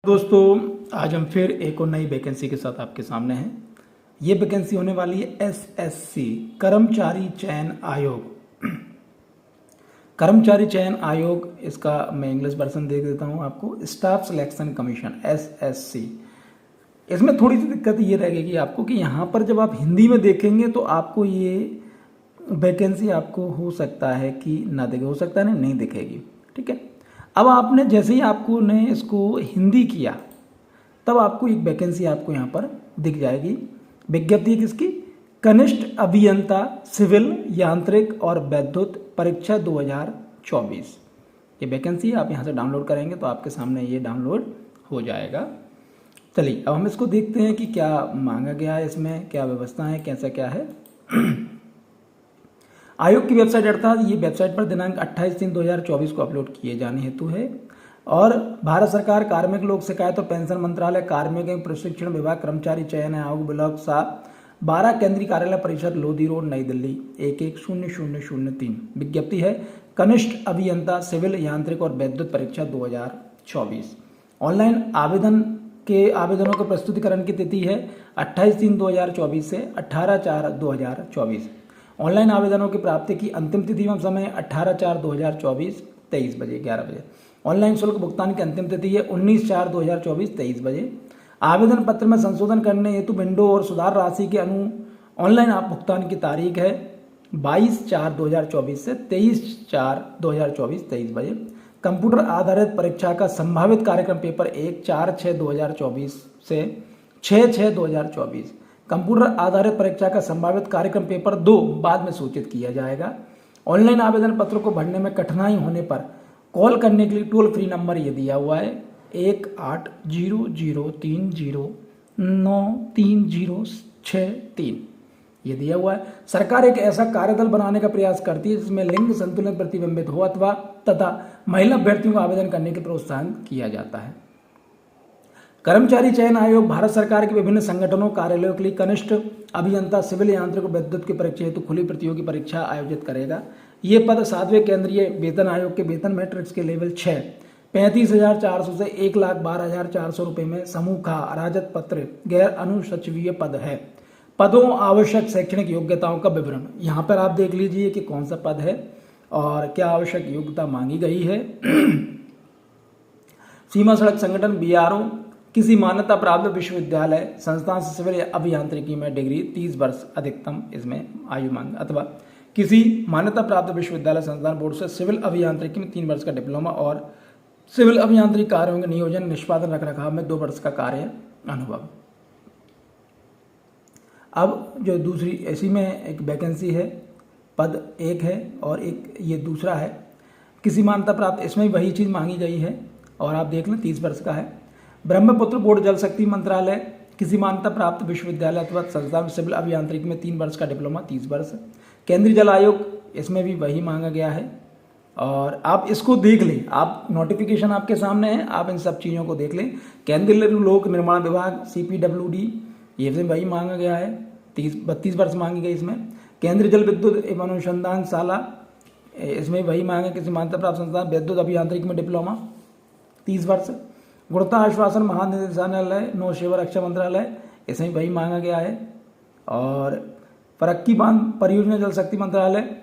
दोस्तों, आज हम फिर एक और नई वैकेंसी के साथ आपके सामने हैं। ये वैकेंसी होने वाली है एसएससी कर्मचारी चयन आयोग। कर्मचारी चयन आयोग, इसका मैं इंग्लिश वर्जन देख देता हूँ आपको। Staff selection commission SSC. इसमें थोड़ी सी दिक्कत ये रहेगी आपको कि यहाँ पर जब आप हिंदी में देखेंगे तो आपको ये वैकेंसी आपको हो सकता है कि ना दिखे, हो सकता है नहीं दिखेगी। ठीक है, अब आपने जैसे ही आपको ने इसको हिंदी किया तब आपको एक वैकेंसी आपको यहाँ पर दिख जाएगी। विज्ञप्ति है किसकी? कनिष्ठ अभियंता सिविल यांत्रिक और वैद्युत परीक्षा 2024। ये वैकेंसी आप यहाँ से डाउनलोड करेंगे तो आपके सामने ये डाउनलोड हो जाएगा। चलिए अब हम इसको देखते हैं कि क्या मांगा गया है, इसमें क्या व्यवस्था है, कैसा क्या है। आयोग की वेबसाइट अर्थात ये वेबसाइट पर दिनांक 28/3/2024 को अपलोड किए जाने हेतु है। और भारत सरकार कार्मिक लोक शिकायत और पेंशन मंत्रालय कार्मिक एवं प्रशिक्षण विभाग कर्मचारी चयन आयोग ब्लॉक 12 केंद्रीय कार्यालय परिषद लोधी रोड नई दिल्ली 110003। विज्ञप्ति है कनिष्ठ अभियंता सिविल यांत्रिक और वैद्युत परीक्षा 2024। ऑनलाइन आवेदन के आवेदनों के प्रस्तुतिकरण की तिथि है 28/3/2024 से 18/4/2024। ऑनलाइन आवेदनों की प्राप्ति की अंतिम तिथि एवं समय 18/4/2024 23 बजे 11 बजे। ऑनलाइन शुल्क भुगतान की अंतिम तिथि है 19/4/2024 23 बजे। आवेदन पत्र में संशोधन करने हेतु विंडो और सुधार राशि के ऑनलाइन भुगतान की तारीख है 22/4/2024 से 23/4/2024 23 बजे। कंप्यूटर आधारित परीक्षा का संभावित कार्यक्रम पेपर 1 4/6/2024 से 6/6/2024। कंप्यूटर आधारित परीक्षा का संभावित कार्यक्रम पेपर 2 बाद में सूचित किया जाएगा। ऑनलाइन आवेदन पत्र को भरने में कठिनाई होने पर कॉल करने के लिए टोल फ्री नंबर ये दिया हुआ है 180030093063 ये दिया हुआ है। सरकार एक ऐसा कार्यदल बनाने का प्रयास करती है जिसमें लिंग संतुलन प्रतिबिंबित हो अथवा तथा महिला अभ्यर्थियों को आवेदन करने के प्रोत्साहन किया जाता है। कर्मचारी चयन आयोग भारत सरकार के विभिन्न संगठनों कार्यालयों के लिए कनिष्ठ अभियंता सिविल यांत्रिक और वैद्युत की परीक्षा हेतु खुली प्रतियोगी परीक्षा आयोजित करेगा। ये पद 7वें केंद्रीय वेतन आयोग के वेतन मैट्रिक्स के लेवल 6 35,400 से 1,12,400 रुपये में समूह का अराजक पत्र गैर अनुसचिवीय पद है। पदों आवश्यक शैक्षणिक योग्यताओं का विवरण यहाँ पर आप देख लीजिए कि कौन सा पद है और क्या आवश्यक योग्यता मांगी गई है। सीमा सड़क संगठन बीआरओ किसी मान्यता प्राप्त विश्वविद्यालय संस्थान से सिविल अभियांत्रिकी में डिग्री 30 वर्ष अधिकतम इसमें आयु मांग अथवा किसी मान्यता प्राप्त विश्वविद्यालय संस्थान बोर्ड से सिविल अभियांत्रिकी में 3 वर्ष का डिप्लोमा और सिविल अभियांत्रिकी कार्यों के नियोजन निष्पादन रखरखाव में 2 वर्ष का कार्य अनुभव। अब जो दूसरी इसी में एक वैकेंसी है, पद एक है और एक ये दूसरा है किसी मान्यता प्राप्त, इसमें वही चीज़ मांगी गई है और आप देख लें 30 वर्ष का है। ब्रह्मपुत्र बोर्ड जल शक्ति मंत्रालय किसी मान्यता प्राप्त विश्वविद्यालय अथवा संस्थान में सिविल अभियांत्रिकी में 3 वर्ष का डिप्लोमा 30 वर्ष। केंद्रीय जल आयोग इसमें भी वही मांगा गया है और आप इसको देख लें, आप नोटिफिकेशन आपके सामने है, आप इन सब चीज़ों को देख लें। केंद्रीय लोक निर्माण विभाग CPWD ये भी वही मांगा गया है 32 वर्ष मांगी गई इसमें। केंद्रीय जल विद्युत एवं अनुसंधान शाला इसमें वही मांगे किसी मान्यता प्राप्त संस्थान विद्युत अभियांत्रिकी में डिप्लोमा 30 वर्ष। गुणवत्ता आश्वासन महानिदेशालय नौ सेवा रक्षा मंत्रालय इसमें वही मांगा गया है। और फरक्की बांध परियोजना जल शक्ति मंत्रालय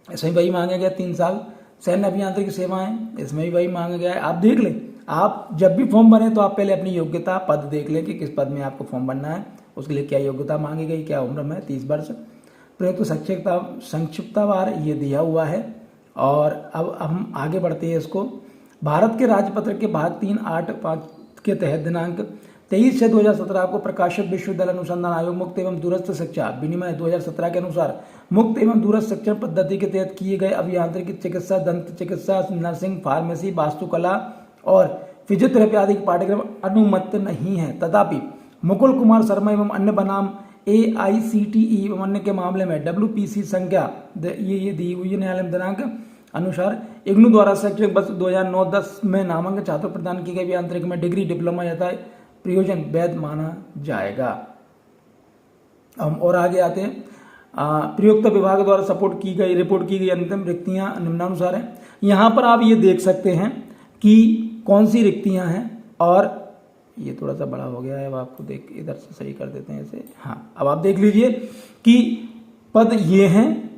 इसमें वही मांगा गया 3 साल। सैन्य अभियांत्रिकी सेवाएं इसमें भी वही मांगा गया है। आप देख लें, आप जब भी फॉर्म भरें तो आप पहले अपनी योग्यता पद देख लें कि किस पद में आपको फॉर्म भरना है, उसके लिए क्या योग्यता मांगी गई, क्या उम्र में 30 वर्ष। प्रयुक्त संक्षिप्तवार ये दिया हुआ है। और अब हम आगे बढ़ते हैं इसको। भारत के राजपत्र के भाग 3.8.5 के तहत दिनांक 23/6/2017 को प्रकाशित विश्वविद्यालय अनुसंधान आयोग मुक्त एवं दूरस्थ शिक्षा विनिमय 2017 के अनुसार मुक्त एवं दूरस्थ शिक्षण पद्धति के तहत किए गए अभियांत्रिकी चिकित्सा दंत चिकित्सा नर्सिंग फार्मेसी वास्तुकला और फिजियोथेरेपी आदि के पाठ्यक्रम अनुमत नहीं है। तथापि मुकुल कुमार शर्मा एवं अन्य बनाम AICTE एवं अन्य के मामले में WPC संख्या ये दी हुई है न्यायालय दिनांक अनुसार इग्नू द्वारा शैक्षणिक वर्ष 2009-10 में नामांकन छात्रों प्रदान की गई अभियांत्रिकी में डिग्री डिप्लोमा या प्रयोजन वैध माना जाएगा। हम और आगे आते हैं। प्रयुक्त विभाग द्वारा रिपोर्ट की गई अंतिम रिक्तियां निम्नानुसार हैं। यहाँ पर आप ये देख सकते हैं कि कौन सी रिक्तियां हैं। और ये थोड़ा सा बड़ा हो गया है, अब आपको देख इधर से सही कर देते हैं इसे। हाँ, अब आप देख लीजिए कि पद ये हैं,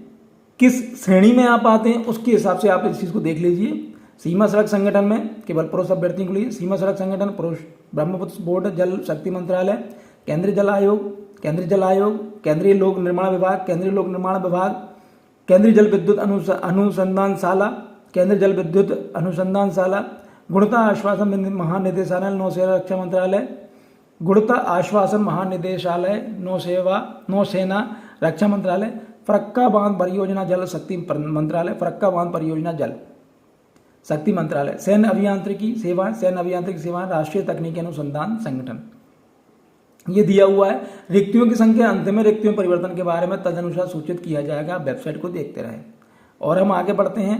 किस श्रेणी में आप आते हैं उसके हिसाब से आप इस चीज़ को देख लीजिए। सीमा सड़क संगठन में केवल पुरुष अभ्यर्थियों के लिए सीमा सड़क संगठन, पुरुष ब्रह्मपुत्र बोर्ड, जल शक्ति मंत्रालय, केंद्रीय जल आयोग, केंद्रीय लोक निर्माण विभाग, केंद्रीय लोक निर्माण विभाग, केंद्रीय जल विद्युत अनुसंधानशाला, केंद्रीय जल विद्युत अनुसंधानशाला, गुणवत्ता आश्वासन महानिदेशालय नौसेना रक्षा मंत्रालय, गुणवत्ता आश्वासन महानिदेशालय नौसेना रक्षा मंत्रालय, फरक्का बांध परियोजना जल शक्ति मंत्रालय, फरक्का बांध परियोजना जल शक्ति मंत्रालय, सैन्य अभियांत्रिकी सेवाएं, राष्ट्रीय तकनीकी अनुसंधान संगठन। ये दिया हुआ है। रिक्तियों की संख्या अंत में रिक्तियों परिवर्तन के बारे में तदनुसार सूचित किया जाएगा। आप वेबसाइट को देखते रहें। और हम आगे बढ़ते हैं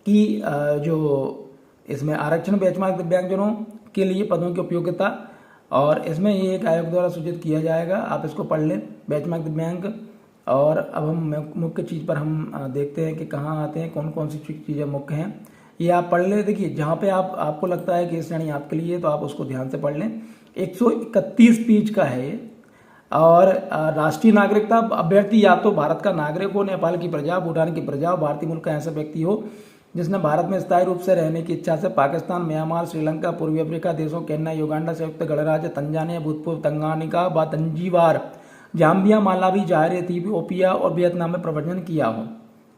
कि जो इसमें आरक्षण बेंचमार्क दिव्यांगजनों के लिए पदों की उपयोगिता, और इसमें ये एक आयोग द्वारा सूचित किया जाएगा। आप इसको पढ़ लें, बेंचमार्क दिव्यांग। और अब हम मुख्य चीज़ पर हम देखते हैं कि कहाँ आते हैं, कौन कौन सी चीज़ें मुख्य हैं, ये आप पढ़ लें। देखिए, जहाँ पे आपको लगता है कि ये श्रेणी आपके लिए है तो आप उसको ध्यान से पढ़ लें। 131 पेज का है ये। और राष्ट्रीय नागरिकता अभ्यर्थी या तो भारत का नागरिक हो, नेपाल की प्रजा, भूटान की प्रजा, भारतीय मूल का ऐसा व्यक्ति हो जिसने भारत में स्थायी रूप से रहने की इच्छा से पाकिस्तान, म्यांमार, श्रीलंका, पूर्वी अफ्रीका देशों, केन्या, युगांडा, संयुक्त गणराज्य, तंजानिया, भूतपूर्व तंगानिका व तंजीबार, जाम्बिया, मालावी, जाहिर, इथियोपिया और वियतनाम में प्रव्रजन किया हो।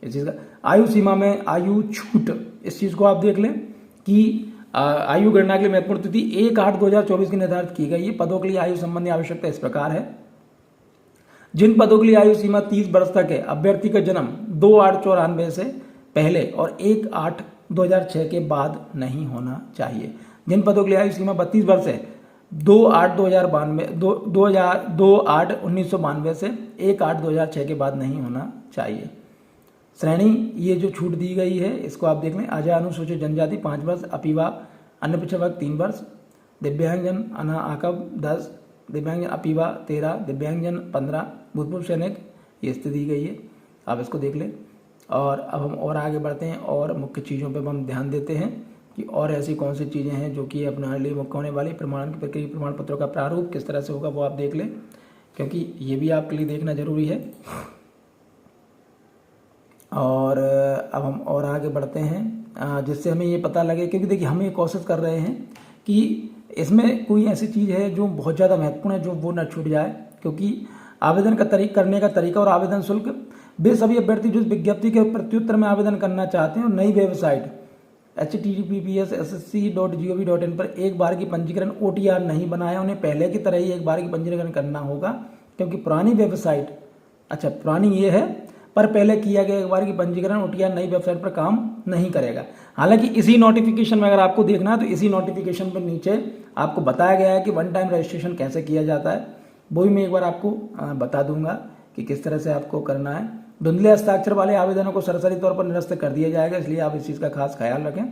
इस चीज़ का आयु सीमा में आयु छूट, इस चीज़ को आप देख लें कि आयु गणना के लिए महत्वपूर्ण तिथि 1/8/2024 की निर्धारित की गई है। पदों के लिए आयु संबंधी आवश्यकता इस प्रकार है। जिन पदों के लिए आयु सीमा 30 वर्ष तक है, अभ्यर्थी का जन्म 2/8/94 से पहले और 1/8/2006 के बाद नहीं होना चाहिए। जिन पदों के लिए आयु सीमा 32 वर्ष है, 2/8/1992 से 1/8/2006 के बाद नहीं होना चाहिए। श्रेणी ये जो छूट दी गई है इसको आप देख लें। अजय अनुसूचित जनजाति 5 वर्ष, अपिवा अन्य पिछड़ा वर्ग 3 वर्ष, दिव्यांगजन अना आकब 10, दिव्यांगजन अपिवा 13, दिव्यांगजन 15, भूतपूर्व सैनिक, ये स्थिति दी गई है, आप इसको देख लें। और अब हम और आगे बढ़ते हैं और मुख्य चीज़ों पर हम ध्यान देते हैं कि और ऐसी कौन सी चीज़ें हैं जो कि अपने लिए मुख्य होने वाली। प्रमाण की प्रक्रिया, प्रमाण पत्रों का प्रारूप किस तरह से होगा वो आप देख लें, क्योंकि ये भी आपके लिए देखना जरूरी है। और अब हम और आगे बढ़ते हैं जिससे हमें ये पता लगे, क्योंकि देखिए हम ये कोशिश कर रहे हैं कि इसमें कोई ऐसी चीज़ है जो बहुत ज़्यादा महत्वपूर्ण है जो वो न छूट जाए। क्योंकि आवेदन का करने का तरीका और आवेदन शुल्क, वे सभी अभ्यर्थी जो विज्ञप्ति के प्रत्युत्तर में आवेदन करना चाहते हैं और नई वेबसाइट https://ssc.gov.in पर एक बार की पंजीकरण OTR नहीं बनाया, उन्हें पहले की तरह ही एक बार की पंजीकरण करना होगा। क्योंकि पुरानी वेबसाइट, अच्छा पुरानी ये है, पर पहले किया गया एक बार की पंजीकरण OTR नई वेबसाइट पर काम नहीं करेगा। हालांकि इसी नोटिफिकेशन में अगर आपको देखना है तो इसी नोटिफिकेशन पर नीचे आपको बताया गया है कि वन टाइम रजिस्ट्रेशन कैसे किया जाता है, वो भी मैं एक बार आपको बता दूंगा कि किस तरह से आपको करना है। धुंधले हस्ताक्षर वाले आवेदनों को सरसरी तौर पर निरस्त कर दिया जाएगा, इसलिए आप इस चीज़ का खास ख्याल रखें।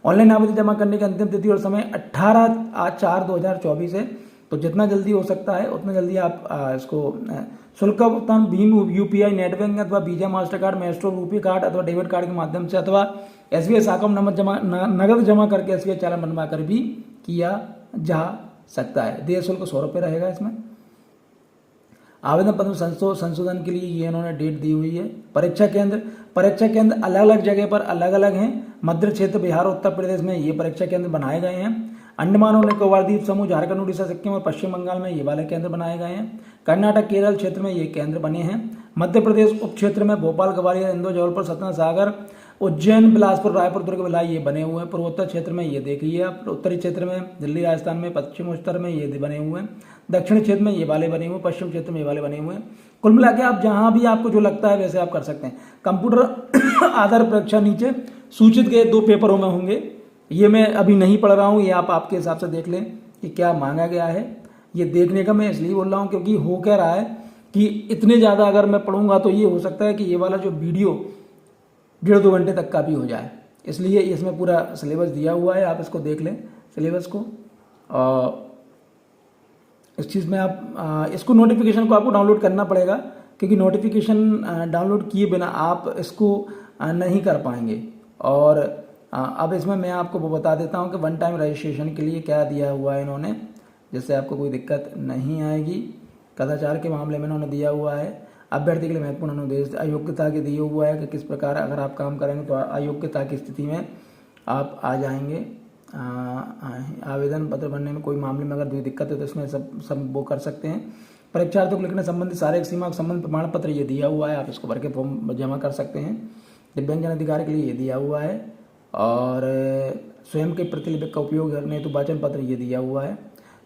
ऑनलाइन आवेदन जमा करने की अंतिम तिथि और समय 18/4/2024 है, तो जितना जल्दी हो सकता है उतना जल्दी आप इसको शुल्क का भुगतान भीम UPI नेट बैंकिंग अथवा visa master card maestro RuPay card अथवा डेबिट कार्ड के माध्यम से अथवा SBI शाखा में नगद जमा करके SBI चालान बनवा कर भी किया जा सकता है। देय शुल्क 100 रुपये रहेगा इसमें। आवेदन पत्र संशोधन के लिए ये इन्होंने डेट दी हुई है। परीक्षा केंद्र अलग अलग जगह पर अलग अलग हैं। मध्य क्षेत्र, बिहार, उत्तर प्रदेश में ये परीक्षा केंद्र बनाए गए हैं। अंडमान और निकोबार द्वीप समूह, झारखंड, उड़ीसा, सिक्किम और पश्चिम बंगाल में ये वाले केंद्र बनाए गए हैं। कर्नाटक, केरल क्षेत्र में ये केंद्र बने हैं। मध्य प्रदेश उप क्षेत्र में भोपाल, ग्वालियर, इंदौर, जबलपुर, सतना, सागर, उज्जैन, बिलासपुर, रायपुर, दुर्ग, भिलाई ये बने हुए हैं। पूर्वोत्तर क्षेत्र में ये देख लीजिए आप, उत्तरी क्षेत्र में दिल्ली, राजस्थान में, पश्चिम उत्तर में ये बने हुए हैं। दक्षिण क्षेत्र में ये वाले बने हुए, पश्चिम क्षेत्र में ये वाले बने हुए हैं। कुल मिला के आप जहां भी आपको जो लगता है वैसे आप कर सकते हैं। कंप्यूटर आधार परीक्षा नीचे सूचित गए 2 पेपरों में होंगे, ये मैं अभी नहीं पढ़ रहा हूँ, ये आप आपके हिसाब से देख लें कि क्या मांगा गया है। ये देखने का मैं इसलिए बोल रहा हूँ क्योंकि हो क्या रहा है कि इतने ज़्यादा अगर मैं पढ़ूंगा तो ये हो सकता है कि ये वाला जो वीडियो 1.5-2 घंटे तक का भी हो जाए, इसलिए इसमें पूरा सिलेबस दिया हुआ है, आप इसको देख लें सिलेबस को। इस चीज़ में आप इसको नोटिफिकेशन को आपको डाउनलोड करना पड़ेगा, क्योंकि नोटिफिकेशन डाउनलोड किए बिना आप इसको नहीं कर पाएंगे। और अब इसमें मैं आपको वो बता देता हूँ कि वन टाइम रजिस्ट्रेशन के लिए क्या दिया हुआ है इन्होंने, जिससे आपको कोई दिक्कत नहीं आएगी। कदाचार के मामले में इन्होंने दिया हुआ है अभ्यर्थी के लिए महत्वपूर्ण अनुदेश अयोग्यता के दिए हुआ है कि किस प्रकार अगर आप काम करेंगे तो अयोग्यता की स्थिति में आप आ जाएंगे। आवेदन पत्र भरने में कोई मामले में अगर कोई दिक्कत है तो इसमें सब वो कर सकते हैं। परीक्षार्थियों को लिखने संबंधित शारीरिक सीमा के संबंध प्रमाण पत्र ये दिया हुआ है, आप इसको भर के फॉर्म जमा कर सकते हैं। दिव्यांगजन अधिकार के लिए ये दिया हुआ है और स्वयं के प्रतिलिपि का उपयोग करने हेतु वाचन पत्र ये दिया हुआ है।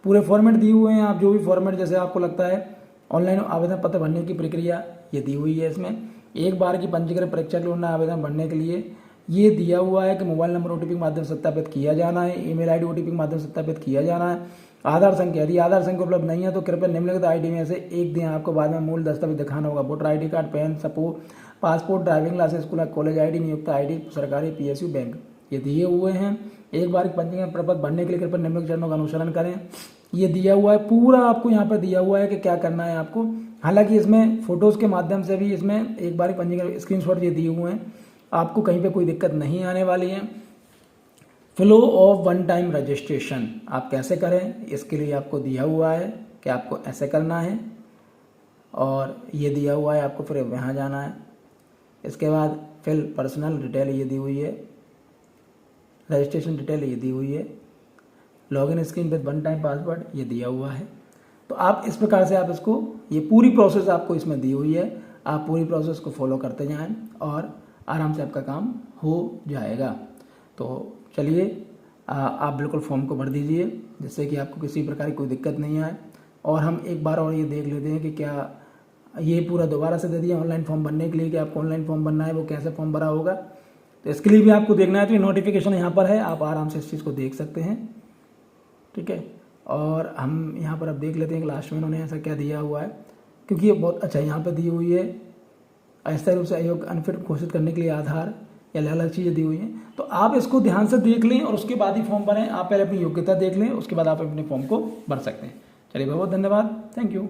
पूरे फॉर्मेट दिए हुए हैं, आप जो भी फॉर्मेट जैसे आपको लगता है। ऑनलाइन आवेदन पत्र भरने की प्रक्रिया ये दी हुई है इसमें। एक बार की पंजीकृत परीक्षा के लिए ऑनलाइन आवेदन भरने के लिए ये दिया हुआ है कि मोबाइल नंबर ओटीपी के माध्यम से सत्यापित किया जाना है, ईमेल आईडी ओटीपी के माध्यम से सत्यापित किया जाना है। आधार संख्या, यदि आधार संख्या उपलब्ध नहीं है तो कृपया निम्नलिखित आईडी में से एक दिन आपको बाद में मूल दस्तावेज दिखाना होगा। Voter ID card, PAN, passport, driving licence, school college ID, नियुक्त आईडी, सरकारी पीएसयू बैंक ये दिए हुए हैं। एक बार पंजीकरण प्रपत्र भरने के लिए कृपया निम्नलिखित चरणों का अनुसरण करें, ये दिया हुआ है। पूरा आपको यहाँ पर दिया हुआ है कि क्या करना है आपको। हालांकि इसमें फोटोज़ के माध्यम से भी इसमें एक बार पंजीकरण स्क्रीनशॉट ये दिए हुए हैं, आपको कहीं पे कोई दिक्कत नहीं आने वाली है। Flow of one time registration आप कैसे करें, इसके लिए आपको दिया हुआ है कि आपको ऐसे करना है और ये दिया हुआ है आपको फिर यहाँ जाना है। इसके बाद फिल पर्सनल डिटेल ये दी हुई है, रजिस्ट्रेशन डिटेल ये दी हुई है, login screen with one time password ये दिया हुआ है। तो आप इस प्रकार से आप इसको, ये पूरी प्रोसेस आपको इसमें दी हुई है, आप पूरी प्रोसेस को फॉलो करते जाएं और आराम से आपका काम हो जाएगा। तो चलिए आप बिल्कुल फॉर्म को भर दीजिए जिससे कि आपको किसी प्रकार की कोई दिक्कत नहीं आए। और हम एक बार और ये देख लेते हैं कि क्या ये पूरा दोबारा से दे दिया ऑनलाइन फॉर्म भरने के लिए कि आपको ऑनलाइन फॉर्म भरना है, वो कैसे फॉर्म भरा होगा। तो इसके लिए भी आपको देखना है तो ये नोटिफिकेशन यहाँ पर है, आप आराम से इस चीज़ को देख सकते हैं, ठीक है। और हम यहाँ पर अब देख लेते हैं कि लास्ट में इन्होंने ऐसा क्या दिया हुआ है, क्योंकि ये बहुत अच्छा यहाँ पर दी हुई है। अस्थायी रूप से अयोग्य अनफिट घोषित करने के लिए आधार या अलग अलग चीज़ें दी हुई हैं। तो आप इसको ध्यान से देख लें और उसके बाद ही फॉर्म भरें। आप पहले अपनी योग्यता देख लें, उसके बाद आप अपने फॉर्म को भर सकते हैं। चलिए बहुत बहुत धन्यवाद, थैंक यू।